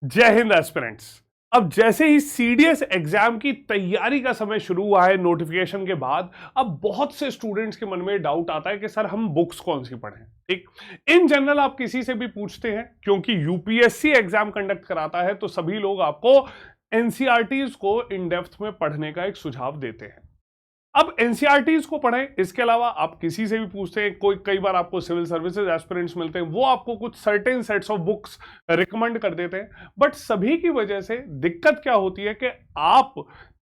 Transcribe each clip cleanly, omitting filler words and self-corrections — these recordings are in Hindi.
जय हिंद एस्पिरेंट्स। अब जैसे ही सीडीएस एग्जाम की तैयारी का समय शुरू हुआ है नोटिफिकेशन के बाद, अब बहुत से स्टूडेंट्स के मन में डाउट आता है कि सर हम बुक्स कौन सी पढ़ें। ठीक, इन जनरल आप किसी से भी पूछते हैं, क्योंकि यूपीएससी एग्जाम कंडक्ट कराता है तो सभी लोग आपको एनसीईआरटीज को इन डेप्थ में पढ़ने का एक सुझाव देते हैं। अब एनसीईआरटीज को पढ़ें, इसके अलावा आप किसी से भी पूछते हैं, कोई कई बार आपको सिविल सर्विसेज एस्पिरेंट्स मिलते हैं, वो आपको कुछ certain sets of books recommend कर देते हैं। बट सभी की वजह से दिक्कत क्या होती है कि आप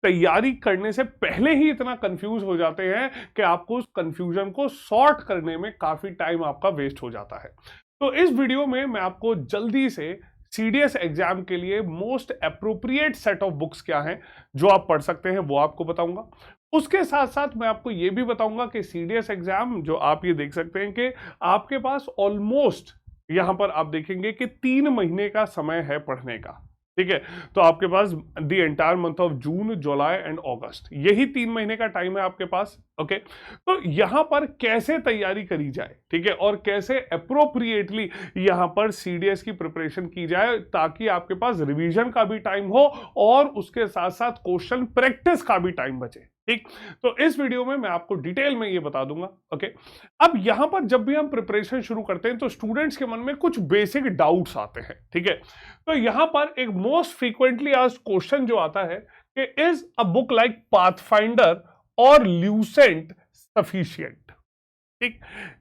तैयारी करने से पहले ही इतना कंफ्यूज हो जाते हैं कि आपको उस कंफ्यूजन को सॉर्ट करने में काफी टाइम आपका वेस्ट हो जाता है। तो इस वीडियो में मैं आपको जल्दी से सीडीएस एग्जाम के लिए most appropriate set of books क्या हैं जो आप पढ़ सकते हैं वो आपको बताऊंगा। उसके साथ साथ मैं आपको यह भी बताऊंगा कि सीडीएस एग्जाम जो आप ये देख सकते हैं कि आपके पास ऑलमोस्ट यहां पर आप देखेंगे कि 3 महीने का समय है पढ़ने का। ठीक है, तो आपके पास the entire month of June, July and August, यही 3 महीने का टाइम है आपके पास। ओके, तो यहां पर कैसे तैयारी करी जाए, ठीक है, और कैसे अप्रोप्रिएटली यहां पर सीडीएस की प्रिपरेशन की जाए ताकि आपके पास रिवीजन का भी टाइम हो और उसके साथ साथ क्वेश्चन प्रैक्टिस का भी टाइम बचे। ठीक, तो इस वीडियो में मैं आपको डिटेल में ये बता दूंगा। ओके, अब यहां पर जब भी हम प्रिपरेशन शुरू करते हैं तो स्टूडेंट्स के मन में कुछ बेसिक डाउट्स आते हैं। ठीक है, तो यहां पर एक मोस्ट फ्रीक्वेंटली आस्क्ड क्वेश्चन जो आता है कि is a book like pathfinder और ल्यूसेंट सफिशिएंट। ठीक,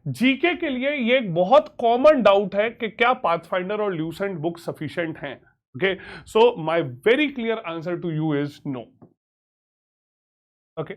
जीके के लिए ये एक बहुत कॉमन डाउट है कि क्या पाथफाइंडर और ल्यूसेंट बुक सफिशिएंट हैं। Okay, so my very clear answer to you is no. Okay,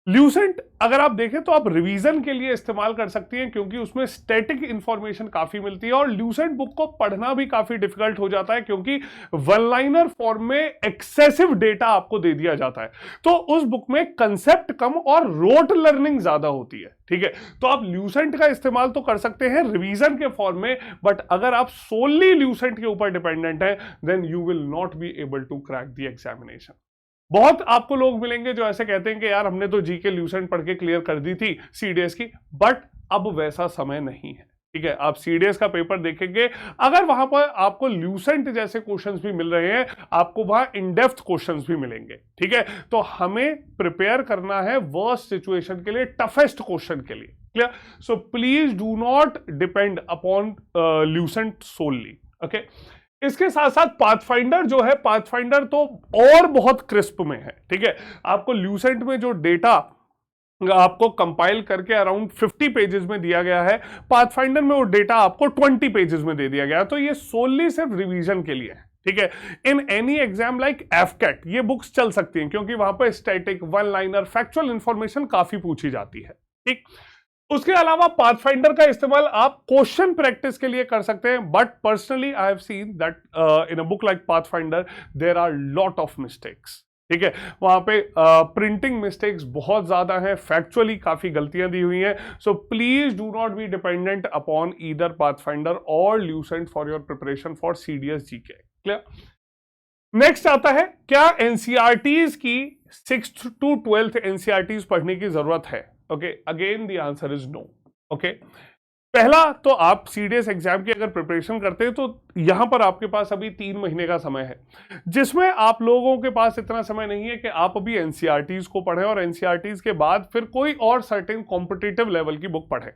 Lucent अगर आप देखें तो आप रिवीजन के लिए इस्तेमाल कर सकती हैं क्योंकि उसमें स्टैटिक इंफॉर्मेशन काफी मिलती है, और ल्यूसेंट बुक को पढ़ना भी काफी डिफिकल्ट हो जाता है क्योंकि वन लाइनर फॉर्म में एक्सेसिव डेटा आपको दे दिया जाता है। तो उस बुक में कंसेप्ट कम और रोट लर्निंग ज्यादा होती है। ठीक है, तो आप ल्यूसेंट का इस्तेमाल तो कर सकते हैं रिवीजन के फॉर्म में, बट अगर आप सोनली ल्यूसेंट के ऊपर डिपेंडेंट है then you will not be able to crack the examination. बहुत आपको लोग मिलेंगे जो ऐसे कहते हैं कि यार हमने तो जीके ल्यूसेंट पढ़ के क्लियर कर दी थी सीडीएस की, बट अब वैसा समय नहीं है। ठीक है, आप सीडीएस का पेपर देखेंगे, अगर वहां पर आपको ल्यूसेंट जैसे क्वेश्चंस भी मिल रहे हैं, आपको वहां इन डेप्थ क्वेश्चंस भी मिलेंगे। ठीक है, तो हमें प्रिपेयर करना है वर्स्ट सिचुएशन के लिए, टफेस्ट क्वेश्चन के लिए। Clear? So please do not depend upon Lucent solely. Okay, इसके साथ साथ पाथफाइंडर जो है, पाथफाइंडर तो और बहुत क्रिस्प में है। ठीक है, आपको ल्यूसेंट में जो डेटा आपको कंपाइल करके अराउंड 50 पेजेस में दिया गया है, पाथफाइंडर में वो डेटा आपको 20 पेजेस में दे दिया गया है। तो ये सोनली सिर्फ रिवीजन के लिए है। ठीक है, इन एनी एग्जाम लाइक एफकेट ये बुक्स चल सकती हैं क्योंकि वहां पर static, one liner, factual information काफी पूछी जाती है। ठीक, उसके अलावा पाथफाइंडर का इस्तेमाल आप क्वेश्चन प्रैक्टिस के लिए कर सकते हैं, but personally I have seen that in a book like Pathfinder there are lot of mistakes. ठीक है, वहां पे प्रिंटिंग मिस्टेक्स बहुत ज्यादा हैं, फैक्चुअली काफी गलतियां दी हुई हैं। So please do not be dependent upon either Pathfinder और Lucent for your preparation for CDS GK. Clear? Next आता है, क्या एनसीईआरटीज की 6th to 12th एनसीईआरटीज पढ़ने की जरूरत है। Okay, again the answer is no. Okay, पहला तो आप सीडीएस एग्जाम की अगर प्रिपरेशन करते हैं तो यहां पर आपके पास अभी 3 महीने का समय है, जिसमें आप लोगों के पास इतना समय नहीं है कि आप अभी एनसीईआरटीज को पढ़ें और एनसीईआरटीज के बाद फिर कोई और सर्टेन कॉम्पिटिटिव लेवल की बुक पढ़ें।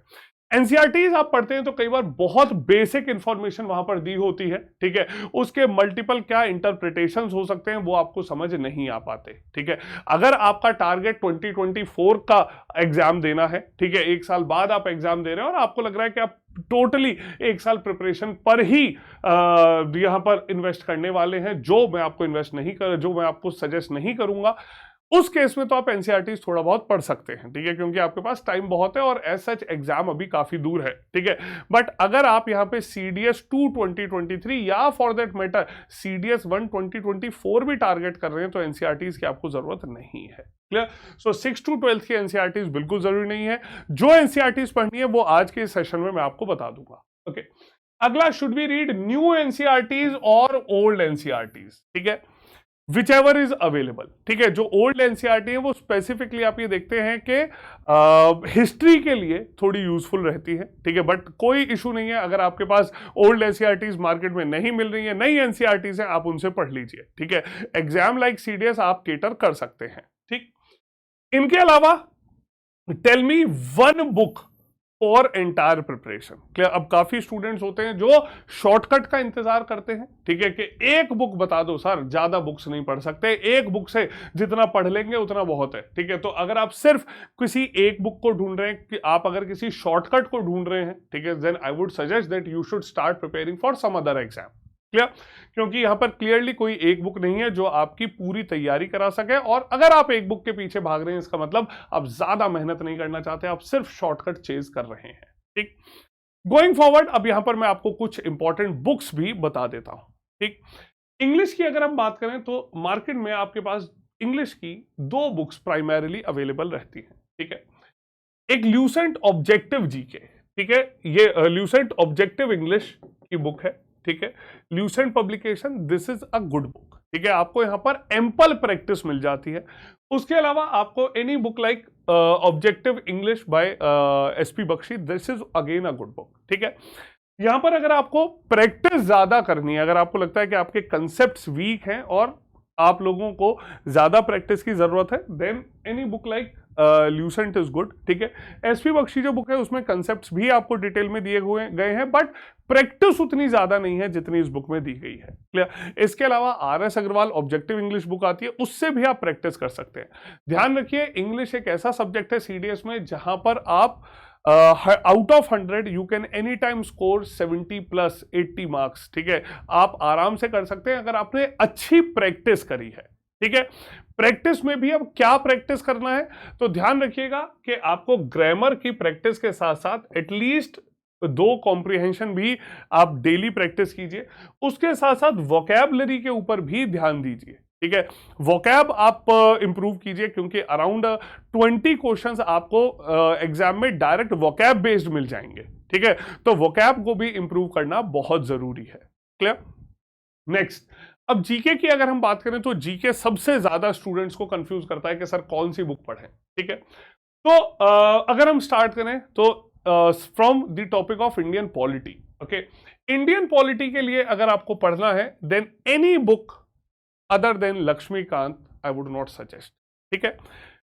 एनसीईआरटीज आप पढ़ते हैं तो कई बार बहुत बेसिक इंफॉर्मेशन वहां पर दी होती है। ठीक है, उसके मल्टीपल क्या इंटरप्रिटेशंस हो सकते हैं वो आपको समझ नहीं आ पाते। ठीक है, अगर आपका टारगेट 2024 का एग्जाम देना है, ठीक है, 1 साल बाद आप एग्जाम दे रहे हैं और आपको लग रहा है कि आप टोटली 1 साल प्रिपरेशन पर ही यहां पर इन्वेस्ट करने वाले हैं, जो मैं आपको सजेस्ट नहीं करूंगा, उस केस में तो आप एनसीईआरटी थोड़ा बहुत पढ़ सकते हैं। ठीक है, क्योंकि आपके पास टाइम बहुत है और एज सच एग्जाम अभी काफी दूर है। ठीक है, बट अगर आप यहां पे सीडीएस 2 2023 या फॉर दैट मैटर सीडीएस 1 2024 भी टारगेट कर रहे हैं तो एनसीईआरटी की आपको जरूरत नहीं है। क्लियर? सो 6 to 12 की एनसीईआरटी बिल्कुल जरूरी नहीं है। जो एनसीईआरटी पढ़नी है वो आज के सेशन में मैं आपको बता दूंगा। ओके, अगला, should be read new NCERTs और ओल्ड एनसीईआरटीज। ठीक है, विच एवर इज अवेलेबल, ठीक है। जो ओल्ड एनसीईआरटी है वो स्पेसिफिकली आप ये देखते हैं कि हिस्ट्री के लिए थोड़ी यूजफुल रहती है, ठीक है। बट कोई इशू नहीं है, अगर आपके पास ओल्ड एनसीईआरटीज मार्केट में नहीं मिल रही है, नई एनसीईआरटीज हैं, आप उनसे पढ़ लीजिए, ठीक है। एग्जाम लाइक सीडीएस आप केटर कर सकते हैं, ठीक। इनके अलावा tell me one book for entire preparation. Clear. अब काफी स्टूडेंट्स होते हैं जो शॉर्टकट का इंतजार करते हैं, ठीक है, कि एक बुक बता दो सर, ज्यादा बुक्स नहीं पढ़ सकते, एक बुक से जितना पढ़ लेंगे उतना बहुत है, ठीक है। तो अगर आप सिर्फ किसी एक बुक को ढूंढ रहे हैं, कि आप अगर किसी शॉर्टकट को ढूंढ रहे हैं, ठीक है, then I would suggest that you should start preparing for some other exam. Clear. क्योंकि यहां पर क्लियरली कोई एक बुक नहीं है जो आपकी पूरी तैयारी करा सके, और अगर आप एक बुक के पीछे भाग रहे हैं इसका मतलब आप ज्यादा मेहनत नहीं करना चाहते, आप सिर्फ शॉर्टकट चेज कर रहे हैं, ठीक। गोइंग फॉरवर्ड अब यहां पर मैं आपको कुछ इंपॉर्टेंट बुक्स भी बता देता हूं, ठीक। इंग्लिश की अगर हम बात करें तो मार्केट में आपके पास इंग्लिश की दो बुक्स प्राइमरीली अवेलेबल रहती हैं, ठीक है। एक ल्यूसेंट ऑब्जेक्टिव जीके, ठीक है, ये ल्यूसेंट ऑब्जेक्टिव इंग्लिश की बुक है, ठीक है। Lucent publication, this is a good book, ठीक है। आपको यहां पर एम्पल प्रैक्टिस मिल जाती है। उसके अलावा आपको any book like objective English by SP Bakshi, this is again a good book, ठीक है। यहां पर अगर आपको प्रैक्टिस ज्यादा करनी है, अगर आपको लगता है कि आपके कंसेप्ट्स वीक हैं और आप लोगों को ज्यादा प्रैक्टिस की जरूरत है, then any book like Lucent is good, ठीक है। एसपी बख्शी जो बुक है उसमें कंसेप्ट्स भी आपको डिटेल में दिए हुए गए हैं, बट प्रैक्टिस उतनी ज्यादा नहीं है जितनी इस बुक में दी गई है। क्लियर। इसके अलावा RS Agarwal objective English book आती है, उससे भी आप प्रैक्टिस कर सकते हैं। ध्यान रखिए, इंग्लिश एक ऐसा सब्जेक्ट है सीडीएस में जहां पर आप out of 100 you can any time score 70 plus 80 marks, ठीक है। आप आराम से कर सकते हैं अगर आपने अच्छी प्रैक्टिस करी है, ठीक है। प्रैक्टिस में भी अब क्या प्रैक्टिस करना है, तो ध्यान रखिएगा कि आपको ग्रामर की प्रैक्टिस के साथ साथ एटलीस्ट 2 कॉम्प्रिहेंशन भी आप डेली प्रैक्टिस कीजिए। उसके साथ साथ वोकैबुलरी के ऊपर भी ध्यान दीजिए, ठीक है। वोकैब आप इंप्रूव कीजिए, क्योंकि अराउंड 20 क्वेश्चंस आपको एग्जाम में डायरेक्ट वोकैब बेस्ड मिल जाएंगे, ठीक है। तो वोकैब को भी इंप्रूव करना बहुत जरूरी है। क्लियर। नेक्स्ट, अब जीके की अगर हम बात करें तो जीके सबसे ज्यादा स्टूडेंट्स को कंफ्यूज करता है कि सर कौन सी बुक पढ़ें, ठीक है। तो अगर हम स्टार्ट करें तो from the topic of Indian polity, okay. Indian polity के लिए अगर आपको पढ़ना है, then any book other than Laxmikanth I would not suggest, ठीक है।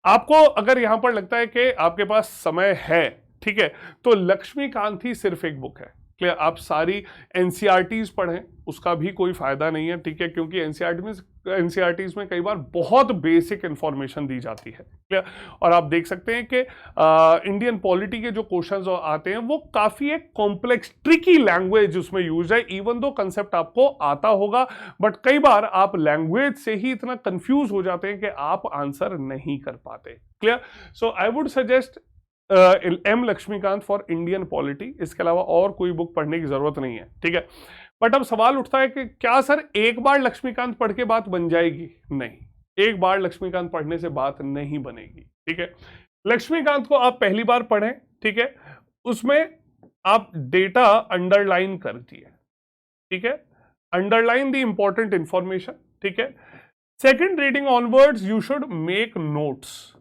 आपको अगर यहां पर लगता है कि आपके पास समय है, ठीक है, तो लक्ष्मीकांत ही सिर्फ एक बुक है। क्लियर। आप सारी एनसीईआरटीज पढ़ें, उसका भी कोई फायदा नहीं है, ठीक है, क्योंकि एनसीईआरटीज में कई बार बहुत बेसिक इंफॉर्मेशन दी जाती है। क्लियर। और आप देख सकते हैं कि इंडियन पॉलिटी के जो क्वेश्चंस आते हैं वो काफी एक कॉम्प्लेक्स ट्रिकी लैंग्वेज उसमें यूज है, इवन दो कंसेप्ट आपको आता होगा, बट कई बार आप लैंग्वेज से ही इतना कंफ्यूज हो जाते हैं कि आप आंसर नहीं कर पाते। Clear. So I would suggest M Laxmikanth for Indian polity. इसके अलावा और कोई बुक पढ़ने की जरूरत नहीं है, ठीक है। बट अब सवाल उठता है कि क्या सर एक बार लक्ष्मीकांत पढ़ के बात बन जाएगी? नहीं, एक बार लक्ष्मीकांत पढ़ने से बात नहीं बनेगी, ठीक है। लक्ष्मीकांत को आप पहली बार पढ़ें, ठीक है, उसमें आप डेटा अंडरलाइन कर दिए, ठीक है, अंडरलाइन द इंपॉर्टेंट इंफॉर्मेशन, ठीक है। Second reading onwards you should make notes,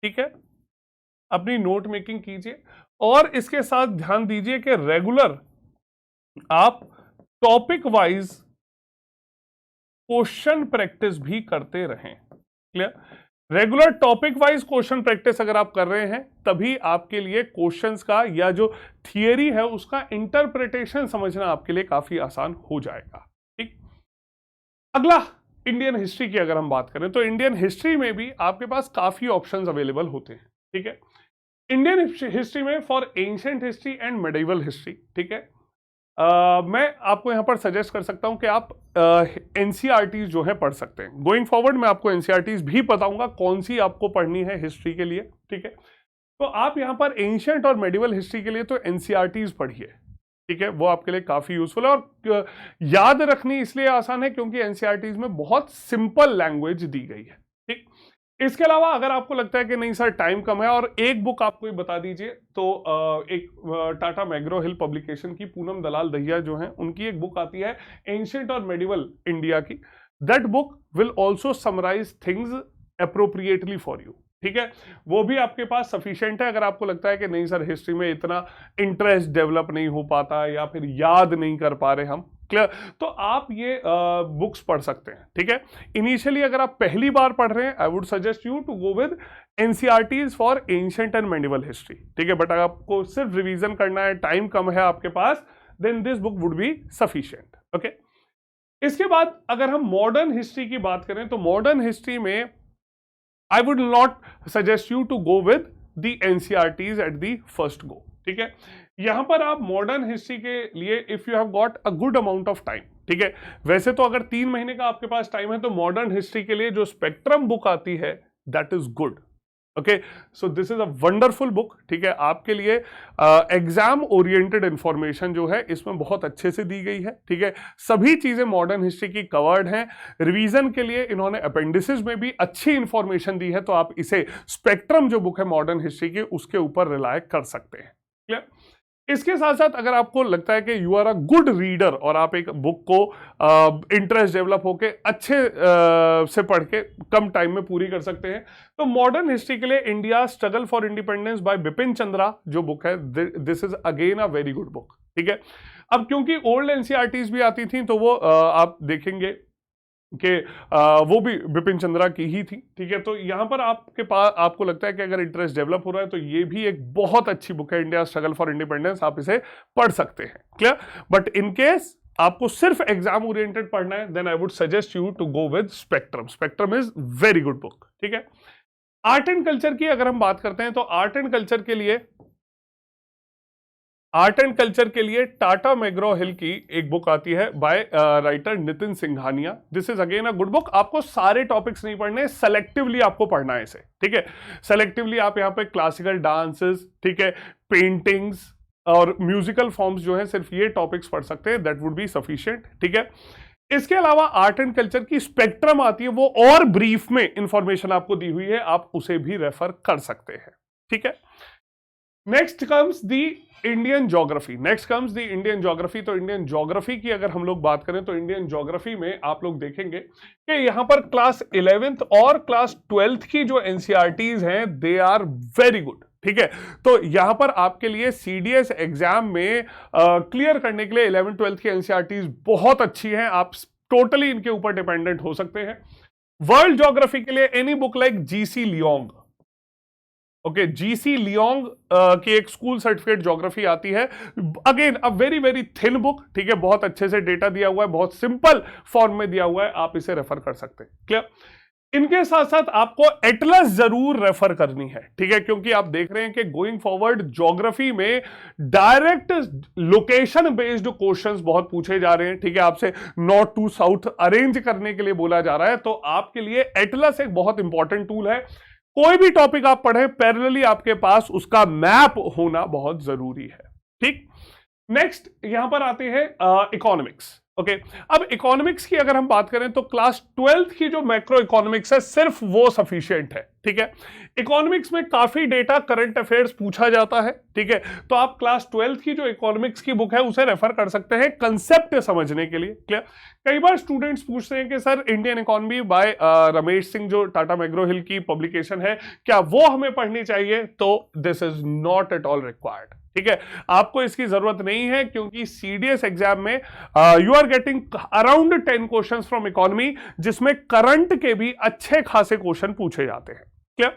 ठीक है, अपनी नोट मेकिंग कीजिए, और इसके साथ ध्यान दीजिए कि रेगुलर आप टॉपिक वाइज क्वेश्चन प्रैक्टिस भी करते रहें। Clear. Regular topic wise question practice अगर आप कर रहे हैं, तभी आपके लिए क्वेश्चंस का या जो थियरी है उसका इंटरप्रिटेशन समझना आपके लिए काफी आसान हो जाएगा, ठीक। अगला, इंडियन हिस्ट्री की अगर हम बात करें तो इंडियन हिस्ट्री में भी आपके पास काफी ऑप्शंस अवेलेबल होते हैं, ठीक है। इंडियन हिस्ट्री में for ancient history and medieval history, ठीक है, मैं आपको यहां पर सजेस्ट कर सकता हूं कि आप एनसीईआरटीज जो है पढ़ सकते हैं। गोइंग फॉरवर्ड मैं आपको एनसीईआरटीज भी बताऊंगा कौन सी आपको पढ़नी है हिस्ट्री के लिए, ठीक है। तो आप यहां पर एंशिएंट और मेडिवल हिस्ट्री के लिए तो एनसीईआरटीज पढ़िए, ठीक है, वो आपके लिए काफी यूजफुल है, और याद रखनी इसलिए आसान है क्योंकि एनसीईआरटीज में बहुत सिंपल लैंग्वेज दी गई है, ठीक। इसके अलावा अगर आपको लगता है कि नहीं सर टाइम कम है और एक बुक आप कोई बता दीजिए, तो एक टाटा मैग्रो हिल पब्लिकेशन की पूनम दलाल दहिया जो हैं उनकी एक बुक आती है एंशिएंट और मेडिवल इंडिया की, that book will also summarise things appropriately for you. ठीक है, वो भी आपके पास सफिशिएंट है। अगर आपको लगता है कि नहीं सर हिस्ट्री में इतना इंटरेस्ट डेवलप नहीं हो पाता या फिर याद नहीं कर पा रहे हम, क्लियर, तो आप ये बुक्स पढ़ सकते हैं। ठीक है, इनिशियली अगर आप पहली बार पढ़ रहे हैं, I would suggest you to go with NCERTs for ancient and medieval history. ठीक है, बट अगर आपको सिर्फ रिवीजन करना है, टाइम कम है आपके पास, then this book would be sufficient. Okay, इसके बाद अगर हम मॉडर्न हिस्ट्री की बात करें तो मॉडर्न हिस्ट्री में I would not suggest you to go with the NCERTs at the first go। ठीक है, यहां पर आप मॉडर्न हिस्ट्री के लिए if you have got a good amount of time, ठीक है, वैसे तो अगर 3 महीने का आपके पास टाइम है तो मॉडर्न हिस्ट्री के लिए जो स्पेक्ट्रम बुक आती है that is good. Okay, so this is a wonderful book. ठीक है, आपके लिए एग्जाम ओरिएंटेड इंफॉर्मेशन जो है इसमें बहुत अच्छे से दी गई है। ठीक है, सभी चीजें मॉडर्न हिस्ट्री की कवर्ड हैं। रिवीजन के लिए इन्होंने अपेंडिसेस में भी अच्छी इंफॉर्मेशन दी है, तो आप इसे स्पेक्ट्रम जो बुक है मॉडर्न हिस्ट्री की उसके ऊपर रिलाय कर सकते हैं। क्लियर, इसके साथ साथ अगर आपको लगता है कि you are a good reader और आप एक बुक को इंटरेस्ट डेवलप होके अच्छे से पढ़ के कम टाइम में पूरी कर सकते हैं, तो मॉडर्न हिस्ट्री के लिए India struggle for independence bye Bipin Chandra जो बुक है, this is again a very good book. ठीक है, अब क्योंकि ओल्ड एनसीईआरटीज भी आती थी तो वो आप देखेंगे कि वो भी बिपिन चंद्रा की ही थी। ठीक है, तो यहां पर आपके पास आपको लगता है कि अगर इंटरेस्ट डेवलप हो रहा है तो ये भी एक बहुत अच्छी बुक है, इंडिया स्ट्रगल फॉर इंडिपेंडेंस, आप इसे पढ़ सकते हैं। क्लियर, बट इन केस आपको सिर्फ एग्जाम ओरिएंटेड पढ़ना है then I would suggest you to go with Spectrum. Spectrum is very good book. ठीक है, आर्ट एंड कल्चर की अगर हम बात करते हैं तो आर्ट एंड कल्चर के लिए टाटा मैग्रो हिल की एक बुक आती है by writer Nitin Singhania. This is again a good book. आपको सारे टॉपिक्स नहीं पढ़ने, सेलेक्टिवली आपको पढ़ना है इसे। ठीक है, सेलेक्टिवली आप यहाँ पे क्लासिकल डांसेस, ठीक है, पेंटिंग्स और म्यूजिकल फॉर्म्स जो है सिर्फ ये टॉपिक्स पढ़ सकते हैं, दैट वुड बी सफिशिएंट। ठीक है, इसके अलावा आर्ट एंड कल्चर की स्पेक्ट्रम आती है, वो और ब्रीफ में इंफॉर्मेशन आपको दी हुई है, आप उसे भी रेफर कर सकते हैं। ठीक है, next comes the Indian geography. तो इंडियन ज्योग्राफी की अगर हम लोग बात करें तो इंडियन ज्योग्राफी में आप लोग देखेंगे कि यहां पर क्लास 11th और क्लास 12th की जो एनसीईआरटीज हैं दे आर वेरी गुड। ठीक है, तो यहां पर आपके लिए सीडीएस एग्जाम में क्लियर करने के लिए 11th 12th की एनसीईआरटीज बहुत अच्छी हैं, आप टोटली इनके ऊपर डिपेंडेंट हो सकते हैं। वर्ल्ड ज्योग्राफी के लिए any book like GC Leong, okay, GC Leong की एक स्कूल सर्टिफिकेट ज्योग्राफी आती है, again a very very thin book. ठीक है, बहुत अच्छे से डेटा दिया हुआ है, बहुत सिंपल फॉर्म में दिया हुआ है, आप इसे रेफर कर सकते हैं। क्लियर, इनके साथ साथ आपको एटलस जरूर रेफर करनी है। ठीक है, क्योंकि आप देख रहे हैं कि गोइंग फॉरवर्ड ज्योग्राफी में डायरेक्ट लोकेशन बेस्ड क्वेश्चंस बहुत पूछे जा रहे हैं। ठीक है, आपसे नॉर्थ टू साउथ अरेंज करने के लिए बोला जा रहा है, तो आपके लिए एटलस एक बहुत इंपॉर्टेंट टूल है। कोई भी टॉपिक आप पढ़ें पैरेलली आपके पास उसका मैप होना बहुत जरूरी है। ठीक, नेक्स्ट यहां पर आते हैं इकोनॉमिक्स। ओके, अब इकोनॉमिक्स की अगर हम बात करें तो क्लास 12th की जो मैक्रो इकोनॉमिक्स है सिर्फ वो सफिशिएंट है। ठीक है, इकोनॉमिक्स में काफी डेटा करंट अफेयर्स पूछा जाता है। ठीक है, तो आप क्लास 12th की जो इकोनॉमिक्स की बुक है उसे रेफर कर सकते हैं कंसेप्ट समझने के लिए। क्लियर, कई बार स्टूडेंट्स पूछते हैं कि sir Indian economy bye Ramesh Singh जो टाटा मैग्रो हिल की पब्लिकेशन है क्या वो हमें पढ़नी चाहिए, तो this is not at all required. ठीक है, आपको इसकी जरूरत नहीं है, क्योंकि सीडीएस एग्जाम में you are getting around 10 questions from economy, जिसमें करंट के भी अच्छे खासे क्वेश्चन पूछे जाते हैं। Clear,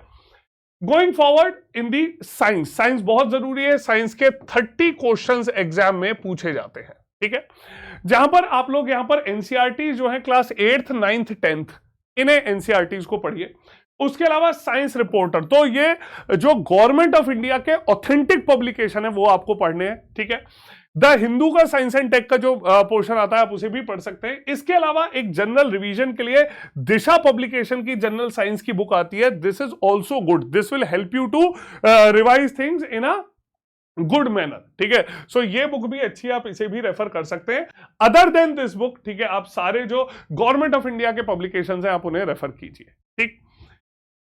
going forward in the science बहुत जरूरी है। साइंस के 30 क्वेश्चंस एग्जाम में पूछे जाते हैं। ठीक है, जहां पर आप लोग यहां पर एनसीईआरटी जो है क्लास 8th 9th 10th इन्हें एनसीईआरटीज को पढ़िए। उसके अलावा साइंस रिपोर्टर, तो ये जो गवर्नमेंट ऑफ इंडिया के ऑथेंटिक पब्लिकेशन है वो आपको पढ़ने हैं। ठीक है, द हिंदू का साइंस एंड टेक का जो पोर्शन आता है आप उसे भी पढ़ सकते हैं। इसके अलावा एक जनरल रिवीजन के लिए दिशा पब्लिकेशन की जनरल साइंस की बुक आती है, this is also good, this will help you to revise things in a good manner. ठीक है, सो ये बुक भी अच्छी है, आप इसे भी रेफर कर सकते हैं। अदर देन दिस बुक, ठीक है, आप सारे जो गवर्नमेंट ऑफ इंडिया के पब्लिकेशंस हैं आप उन्हें रेफर कीजिए। ठीक,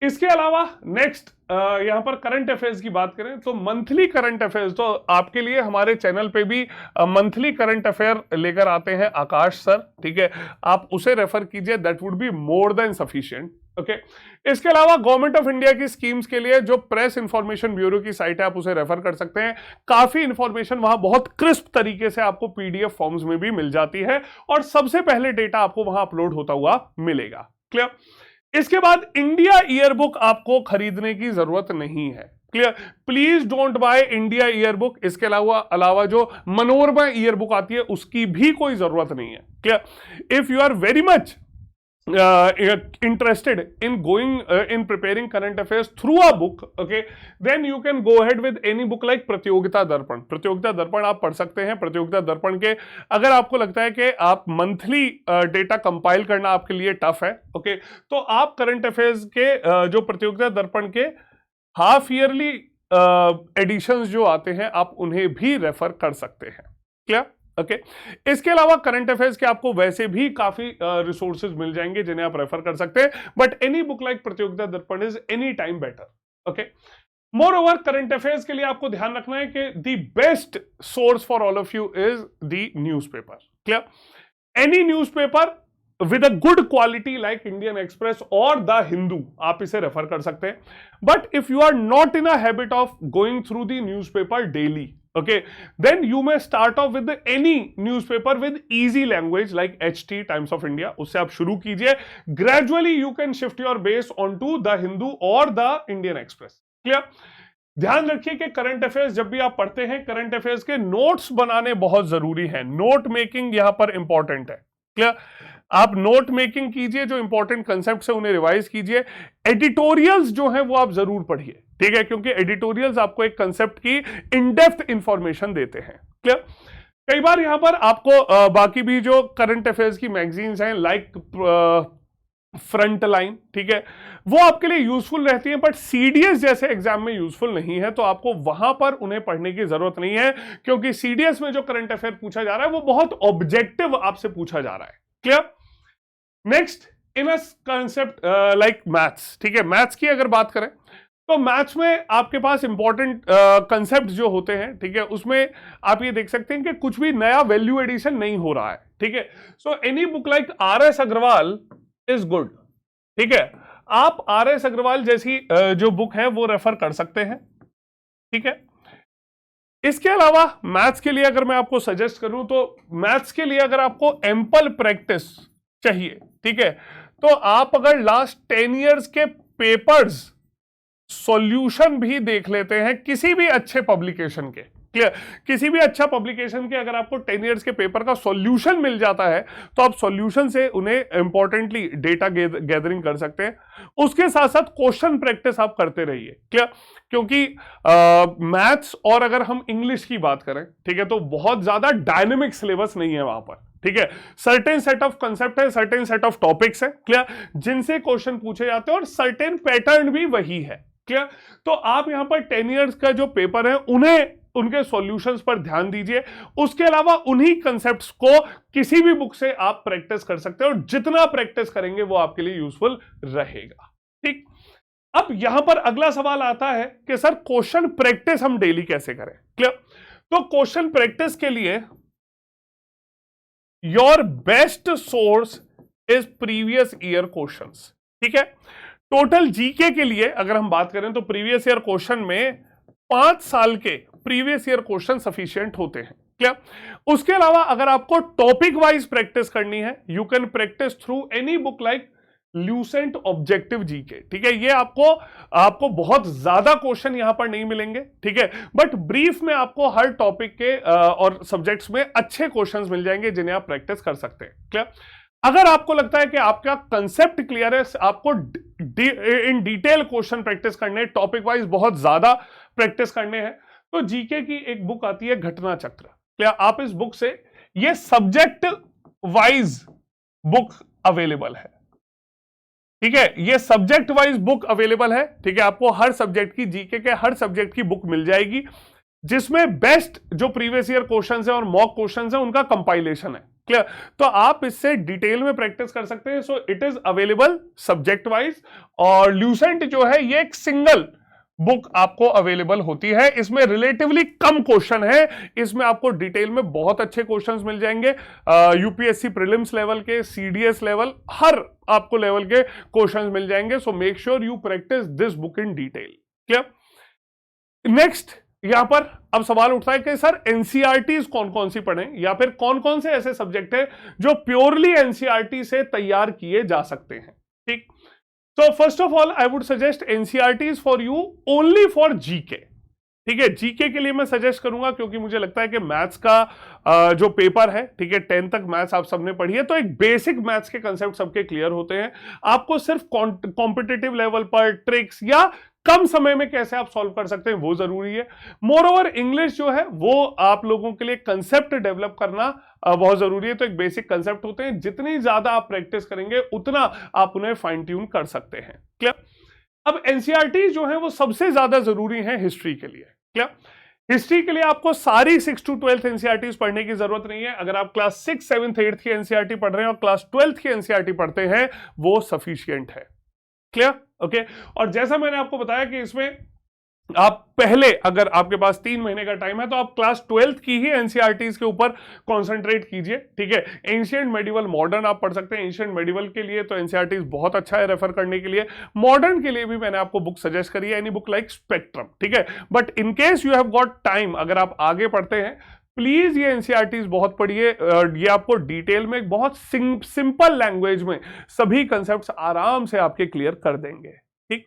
इसके अलावा नेक्स्ट यहां पर करंट अफेयर्स की बात करें तो मंथली करंट अफेयर्स, तो आपके लिए हमारे चैनल पे भी मंथली करंट अफेयर लेकर आते हैं आकाश सर, ठीक है, आप उसे रेफर कीजिए, that would be more than sufficient. Okay, इसके अलावा गवर्नमेंट ऑफ इंडिया की स्कीम्स के लिए जो प्रेस इंफॉर्मेशन ब्यूरो की साइट है आप उसे रेफर कर सकते हैं, काफी इंफॉर्मेशन वहां बहुत क्रिस्प तरीके से आपको पीडीएफ फॉर्म्स में भी मिल जाती है और सबसे पहले डेटा आपको वहां अपलोड होता हुआ मिलेगा। क्लियर? इसके बाद इंडिया ईयरबुक आपको खरीदने की जरूरत नहीं है। Clear? Please don't by India yearbook. इसके अलावा जो मनोरमा ईयरबुक आती है उसकी भी कोई जरूरत नहीं है। Clear? If you are very much interested in going in preparing current affairs through a book, okay, then you can go ahead with any book like प्रतियोगिता दर्पण। प्रतियोगिता दर्पण आप पढ़ सकते हैं। प्रतियोगिता दर्पण के अगर आपको लगता है कि आप मंथली डेटा कंपाइल करना आपके लिए टफ है, ओके, तो आप करंट अफेयर्स के जो प्रतियोगिता दर्पण के हाफ ईयरली एडिशंस जो आते हैं आप उन्हें भी रेफर कर सकते हैं। क्लियर? ओके, इसके अलावा करंट अफेयर्स के आपको वैसे भी काफी रिसोर्सेज मिल जाएंगे जिन्हें आप रेफर कर सकते हैं, but any book like Pratiyogita Darpan is any time better. Okay, moreover current affairs के लिए आपको ध्यान रखना है कि the best source for all of you is the newspaper. Clear? Any newspaper with a good quality like Indian express और द हिंदू, आप इसे रेफर कर सकते हैं। But if you are not in a habit of going through the newspaper daily, okay, then you may start off with any newspaper with easy language like HT, Times of India, उससे आप शुरू कीजिए। Gradually you can shift your base onto the Hindu और the Indian Express। Clear? ध्यान रखिए कि करंट अफेयर्स जब भी आप पढ़ते हैं, करंट अफेयर्स के नोट्स बनाने बहुत जरूरी है। नोट मेकिंग यहां पर इंपॉर्टेंट है। क्लियर? आप नोट मेकिंग कीजिए, जो इंपॉर्टेंट कंसेप्ट है उन्हें रिवाइज कीजिए। एडिटोरियल्स जो है वो आप जरूर पढ़िए, ठीक है, क्योंकि एडिटोरियल्स आपको एक कंसेप्ट की इनडेप्थ इंफॉर्मेशन देते हैं। क्लियर? कई बार यहां पर आपको बाकी भी जो करंट अफेयर्स की मैगजीन्स हैं लाइक फ्रंट लाइन, ठीक है, वो आपके लिए यूजफुल रहती हैं, बट सीडीएस जैसे एग्जाम में यूजफुल नहीं है, तो आपको वहां पर उन्हें पढ़ने की जरूरत नहीं है, क्योंकि सीडीएस में जो करंट अफेयर पूछा जा रहा है वो बहुत ऑब्जेक्टिव आपसे पूछा जा रहा है। Clear? Next, in a concept like maths, ठीक है, मैथ्स की अगर बात करें तो मैथ्स में आपके पास इंपॉर्टेंट कंसेप्ट जो होते हैं, ठीक है, उसमें आप ये देख सकते हैं कि कुछ भी नया वैल्यू एडिशन नहीं हो रहा है। ठीक है, so any book like R S. Agarwal is good. ठीक है, आप आर.एस. अग्रवाल जैसी जो बुक है वो रेफर कर सकते हैं। ठीक है, इसके अलावा मैथ्स के लिए अगर मैं आपको सजेस्ट करूं तो मैथ्स के लिए अगर आपको एम्पल प्रैक्टिस चाहिए, ठीक है, तो आप अगर लास्ट 10 इयर्स के पेपर्स सॉल्यूशन भी देख लेते हैं किसी भी अच्छे पब्लिकेशन के, क्लियर, किसी भी अच्छा पब्लिकेशन के अगर आपको 10 इयर्स के पेपर का सॉल्यूशन मिल जाता है तो आप सॉल्यूशन से उन्हें इंपॉर्टेंटली डेटा गैदरिंग कर सकते हैं। उसके साथ साथ क्वेश्चन प्रैक्टिस आप करते रहिए, क्लियर, क्योंकि मैथ्स और अगर हम इंग्लिश की बात करें, ठीक है, तो बहुत ज्यादा डायनेमिक सिलेबस नहीं है वहां पर। ठीक है, सर्टेन सेट ऑफ कंसेप्ट है, सर्टेन सेट ऑफ टॉपिक्स है, क्लियर, जिनसे क्वेश्चन पूछे जाते हैं और सर्टेन पैटर्न भी वही है। क्लियर, तो आप यहां पर 10 इयर्स का जो पेपर है उन्हें उनके सॉल्यूशंस पर ध्यान दीजिए। उसके अलावा उन्हीं कंसेप्ट्स को किसी भी बुक से आप प्रैक्टिस कर सकते हैं और जितना प्रैक्टिस करेंगे वो आपके लिए यूजफुल रहेगा। ठीक, अब यहां पर अगला सवाल आता है कि सर क्वेश्चन प्रैक्टिस हम डेली कैसे करें। क्लियर, तो क्वेश्चन प्रैक्टिस के लिए your best source is previous year questions. ठीक है, टोटल जीके के लिए अगर हम बात करें तो प्रीवियस ईयर क्वेश्चन में 5 साल के प्रीवियस ईयर क्वेश्चन सफिशिएंट होते हैं। क्लियर, उसके अलावा अगर आपको टॉपिक वाइज प्रैक्टिस करनी है, you can practice through any book like Lucent objective GK. ठीक है, ये आपको बहुत ज्यादा क्वेश्चन यहां पर नहीं मिलेंगे, ठीक है, बट ब्रीफ में आपको हर टॉपिक के और सब्जेक्ट्स में अच्छे क्वेश्चंस मिल जाएंगे जिन्हें आप प्रैक्टिस कर सकते हैं। क्लियर, अगर आपको लगता है कि आपका कंसेप्ट क्लियर है, आपको इन डिटेल क्वेश्चन प्रैक्टिस करने, टॉपिक वाइज बहुत ज्यादा प्रैक्टिस करने हैं, तो जीके की एक बुक आती है घटना चक्र। क्या आप इस बुक से, ये सब्जेक्ट वाइज बुक अवेलेबल है। ठीक है, ये सब्जेक्ट वाइज बुक अवेलेबल है। ठीक है, आपको हर सब्जेक्ट की, जीके के हर सब्जेक्ट की बुक मिल जाएगी जिसमें बेस्ट जो प्रीवियस ईयर क्वेश्चंस है और मॉक क्वेश्चंस है उनका कंपाइलेशन है। क्लियर? तो आप इससे डिटेल में प्रैक्टिस कर सकते हैं। सो it is available subject wise, और ल्यूसेंट जो है ये एक सिंगल बुक आपको अवेलेबल होती है। इसमें रिलेटिवली कम क्वेश्चन है, इसमें आपको डिटेल में बहुत अच्छे क्वेश्चंस मिल जाएंगे, यूपीएससी प्रीलिम्स लेवल के, सीडीएस लेवल, हर आपको लेवल के क्वेश्चंस मिल जाएंगे। So make sure you practice this book in detail. Clear? Next यहां पर अब सवाल उठता है कि सर एनसीईआरटीज कौन कौन सी पढ़ें, या फिर कौन कौन से ऐसे सब्जेक्ट है जो प्योरली एनसीईआरटी से तैयार किए जा सकते हैं। ठीक, तो first of all I would suggest NCERTs for you only for GK. ठीक है, जीके के लिए मैं सजेस्ट करूंगा, क्योंकि मुझे लगता है कि मैथ्स का जो पेपर है, ठीक है, 10 तक मैथ्स आप सबने पढ़ी है, तो एक बेसिक मैथ्स के कंसेप्ट सबके क्लियर होते हैं। आपको सिर्फ कॉम्पिटिटिव लेवल पर ट्रिक्स या कम समय में कैसे आप सॉल्व कर सकते हैं वो जरूरी है। मोर ओवर इंग्लिश जो है वो आप लोगों के लिए कंसेप्ट डेवलप करना बहुत जरूरी है। तो एक बेसिक कंसेप्ट होते हैं, जितनी ज्यादा आप प्रैक्टिस करेंगे उतना आप उन्हें फाइन ट्यून कर सकते हैं। क्लियर? अब एनसीईआरटी जो है वो सबसे ज्यादा जरूरी है हिस्ट्री के लिए। क्लियर? हिस्ट्री के लिए आपको सारी 6 to 12th एनसीईआरटीज पढ़ने की जरूरत नहीं है। अगर आप क्लास 6, 7th, 8th की एनसीईआरटी पढ़ रहे हैं और क्लास 12th की एनसीईआरटी पढ़ते हैं वो सफिशिएंट है। क्लियर? ओके, और जैसा मैंने आपको बताया कि इसमें आप पहले, अगर आपके पास 3 महीने का टाइम है, तो आप क्लास 12th की ही एनसीईआरटीज के ऊपर कंसंट्रेट कीजिए। ठीक है, एंशिएंट, मेडिवल, मॉडर्न आप पढ़ सकते हैं। एंशिएंट मेडिवल के लिए तो एनसीईआरटीज बहुत अच्छा है रेफर करने के लिए। मॉडर्न के लिए भी मैंने आपको बुक सजेस्ट करी है, एनी बुक लाइक स्पेक्ट्रम। ठीक है, but in case you have got time, अगर आप आगे पढ़ते हैं, प्लीज ये एनसीईआरटीज बहुत पढ़िए। ये आपको डिटेल में बहुत सिंपल लैंग्वेज में सभी कंसेप्ट्स आराम से आपके क्लियर कर देंगे। ठीक,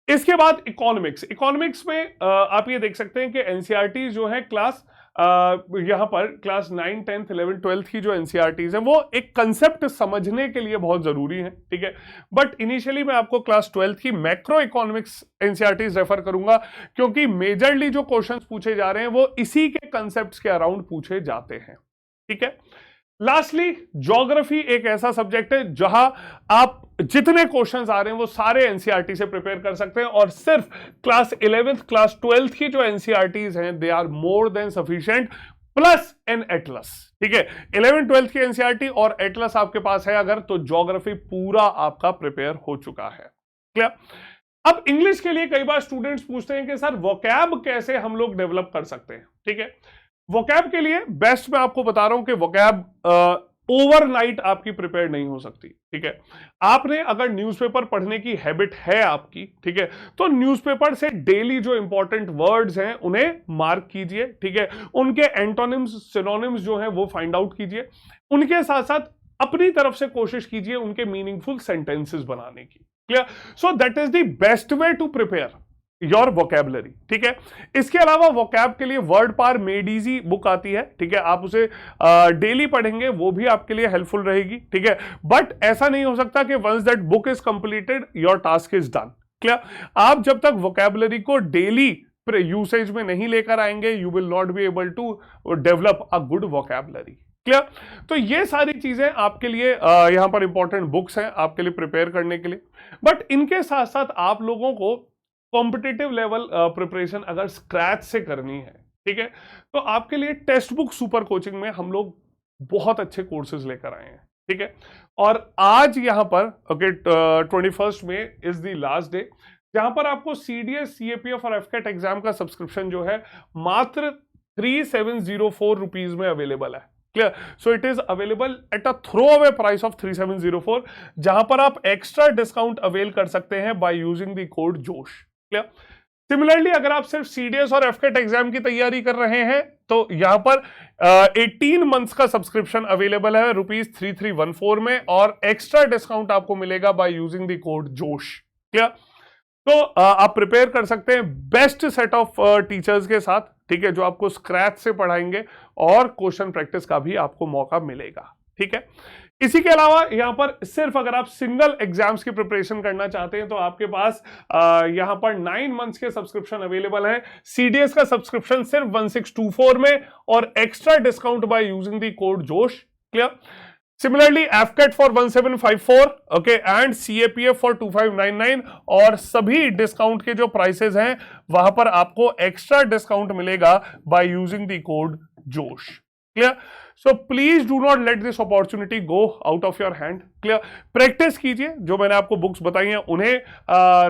इसके बाद इकोनॉमिक्स में आप ये देख सकते हैं कि एनसीईआरटी जो है क्लास यहां पर क्लास 9, 10th, 11th, 12th की जो एनसीईआरटीज है वो एक कंसेप्ट समझने के लिए बहुत जरूरी है। ठीक है, बट इनिशियली मैं आपको क्लास 12th की मैक्रो इकोनॉमिक्स एनसीईआरटीज रेफर करूंगा, क्योंकि मेजरली जो क्वेश्चंस पूछे जा रहे हैं वो इसी के कंसेप्ट्स के अराउंड पूछे जाते हैं। ठीक है, लास्टली ज्योग्राफी एक ऐसा सब्जेक्ट है जहां आप जितने क्वेश्चंस आ रहे हैं वो सारे एनसीईआरटी से प्रिपेयर कर सकते हैं, और सिर्फ क्लास 11th, क्लास 12th की जो एनसीईआरटीज हैं they are more than sufficient, plus an atlas. ठीक है, 11th, 12th की एनसीईआरटी और एटलस आपके पास है अगर, तो ज्योग्राफी पूरा आपका प्रिपेयर हो चुका है। क्लियर? अब इंग्लिश के लिए कई बार स्टूडेंट्स पूछते हैं कि सर वोकैब कैसे हम लोग डेवलप कर सकते हैं। ठीक है, वोकैब के लिए बेस्ट मैं आपको बता रहा हूं कि वोकैब ओवरनाइट आपकी प्रिपेयर नहीं हो सकती। ठीक है, आपने अगर न्यूज़पेपर पढ़ने की हैबिट है आपकी, ठीक है, तो न्यूज़पेपर से डेली जो इंपॉर्टेंट वर्ड्स हैं उन्हें मार्क कीजिए। ठीक है, उनके एंटोनिम्स, सिनोनिम्स जो हैं वो फाइंड आउट कीजिए। उनके साथ साथ अपनी तरफ से कोशिश कीजिए उनके मीनिंगफुल सेंटेंसेस बनाने की। Clear? So that is the best way to prepare your vocabulary. ठीक है, इसके अलावा वोकैब के लिए word power made easy book आती है। ठीक है, आप उसे डेली पढ़ेंगे, वो भी आपके लिए हेल्पफुल रहेगी। ठीक है, बट ऐसा नहीं हो सकता कि once that book is completed your task is done. Clear? आप जब तक वोकैबुलरी को डेली यूसेज में नहीं लेकर आएंगे, you will not be able to develop a good vocabulary. Clear? तो ये सारी चीजें आपके लिए यहां पर इंपॉर्टेंट बुक्स हैं आपके लिए प्रिपेयर करने के लिए। बट इनके साथ साथ आप लोगों को कॉम्पिटिटिव लेवल प्रिपरेशन अगर स्क्रैच से करनी है, ठीक है, तो आपके लिए टेक्स्ट बुक सुपर कोचिंग में हम लोग बहुत अच्छे कोर्सेज लेकर आए हैं। ठीक है, और आज यहां पर ओके 21 में इज द लास्ट डे, जहां पर आपको सीडीएस, सीएपीएफ और एफकेट एग्जाम का सब्सक्रिप्शन जो है मात्र 3704 रुपीज में अवेलेबल है। Clear? So it is available at a throw away price of 3704, जहां पर आप एक्स्ट्रा डिस्काउंट अवेल कर सकते हैं bye using the code Josh. Clear? Similarly अगर आप सिर्फ सीडीएस और एफकेट एग्जाम की तैयारी कर रहे हैं तो यहां पर 18 मंथ्स का सब्सक्रिप्शन अवेलेबल है ₹3314 में, और एक्स्ट्रा डिस्काउंट आपको मिलेगा bye using the code Josh. Clear? तो आप प्रिपेयर कर सकते हैं बेस्ट सेट ऑफ टीचर्स के साथ, ठीक है, जो आपको स्क्रैच से पढ़ाएंगे और क्वेश्चन प्रैक्टिस का भी आपको मौका मिलेगा। ठीक है, इसी के अलावा यहां पर सिर्फ अगर आप सिंगल एग्जाम्स की प्रिपरेशन करना चाहते हैं तो आपके पास यहां पर 9 मंथ्स के सब्सक्रिप्शन अवेलेबल है। सीडीएस का सब्सक्रिप्शन सिर्फ 1624 में, और extra discount by using the code Josh. Clear? Similarly AFCAT for 1754 okay, and CAPF for 2599, और सभी डिस्काउंट के जो प्राइसेस हैं वहां पर आपको एक्स्ट्रा डिस्काउंट मिलेगा bye using the code Josh. Clear? So please do not let this opportunity go out of your hand. Clear, practice कीजिए, जो मैंने आपको बुक्स बताई हैं उन्हें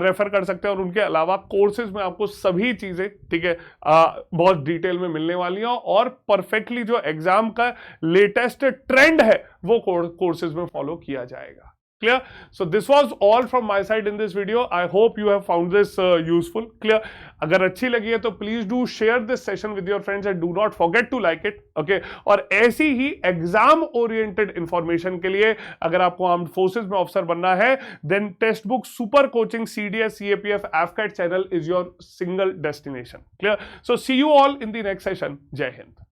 रेफर कर सकते हैं, और उनके अलावा कोर्सेज में आपको सभी चीजें, ठीक है, बहुत डिटेल में मिलने वाली हैं, और परफेक्टली जो एग्जाम का लेटेस्ट ट्रेंड है वो कोर्सेज में फॉलो किया जाएगा। Clear? So this was all from my side in this video. I hope you have found this useful. Clear? अगर अच्छी लगी है तो please do share this session with your friends and do not forget to like it. Okay, और ऐसी ही एग्जाम ओरिएंटेड इंफॉर्मेशन के लिए अगर आपको आर्म्ड फोर्सेज में ऑफिसर बनना है, then text book super coaching CDS CAPF AFCAT channel is your single destination. Clear? So see you all in the next session. जय हिंद।